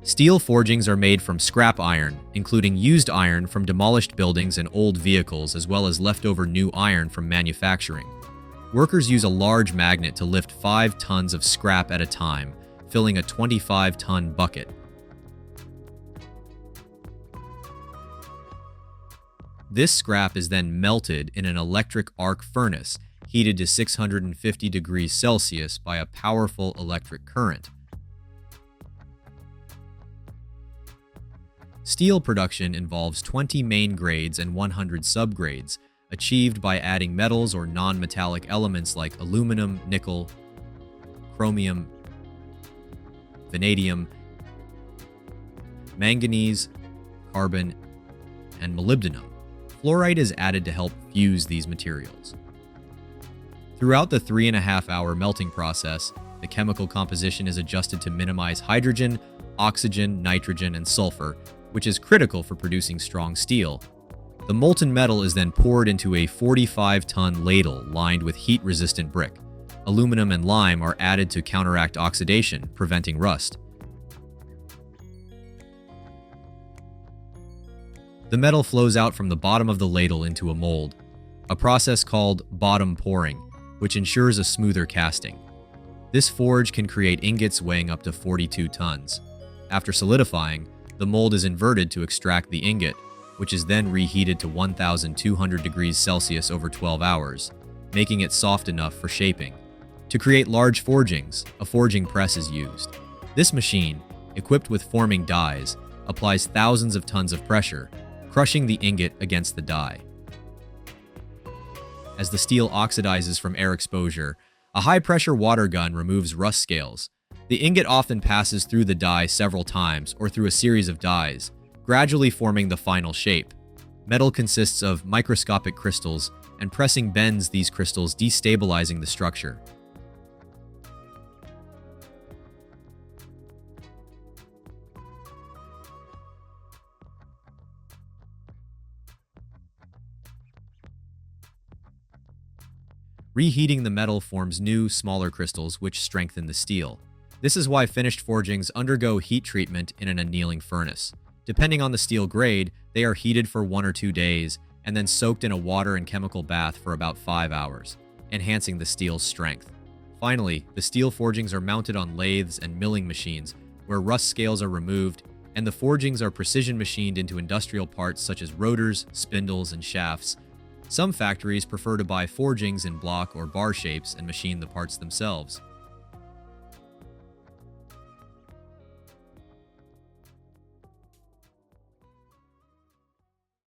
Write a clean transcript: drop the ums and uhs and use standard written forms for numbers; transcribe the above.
Steel forgings are made from scrap iron, including used iron from demolished buildings and old vehicles, as well as leftover new iron from manufacturing. Workers use a large magnet to lift 5 tons of scrap at a time, filling a 25-ton bucket. This scrap is then melted in an electric arc furnace, heated to 650 degrees Celsius by a powerful electric current. Steel production involves 20 main grades and 100 subgrades, achieved by adding metals or non-metallic elements like aluminum, nickel, chromium, vanadium, manganese, carbon, and molybdenum. Fluorite is added to help fuse these materials. Throughout the 3.5-hour melting process, the chemical composition is adjusted to minimize hydrogen, oxygen, nitrogen, and sulfur, which is critical for producing strong steel. The molten metal is then poured into a 45-ton ladle lined with heat-resistant brick. Aluminum and lime are added to counteract oxidation, preventing rust. The metal flows out from the bottom of the ladle into a mold, a process called bottom pouring, which ensures a smoother casting. This forge can create ingots weighing up to 42 tons. After solidifying, the mold is inverted to extract the ingot, which is then reheated to 1,200 degrees Celsius over 12 hours, making it soft enough for shaping. To create large forgings, a forging press is used. This machine, equipped with forming dies, applies thousands of tons of pressure, crushing the ingot against the die. As the steel oxidizes from air exposure, a high-pressure water gun removes rust scales. The ingot often passes through the die several times or through a series of dies, gradually forming the final shape. Metal consists of microscopic crystals, and pressing bends these crystals, destabilizing the structure. Reheating the metal forms new, smaller crystals which strengthen the steel. This is why finished forgings undergo heat treatment in an annealing furnace. Depending on the steel grade, they are heated for 1 or 2 days and then soaked in a water and chemical bath for about 5 hours, enhancing the steel's strength. Finally, the steel forgings are mounted on lathes and milling machines where rust scales are removed, and the forgings are precision machined into industrial parts such as rotors, spindles, and shafts. Some factories prefer to buy forgings in block or bar shapes and machine the parts themselves.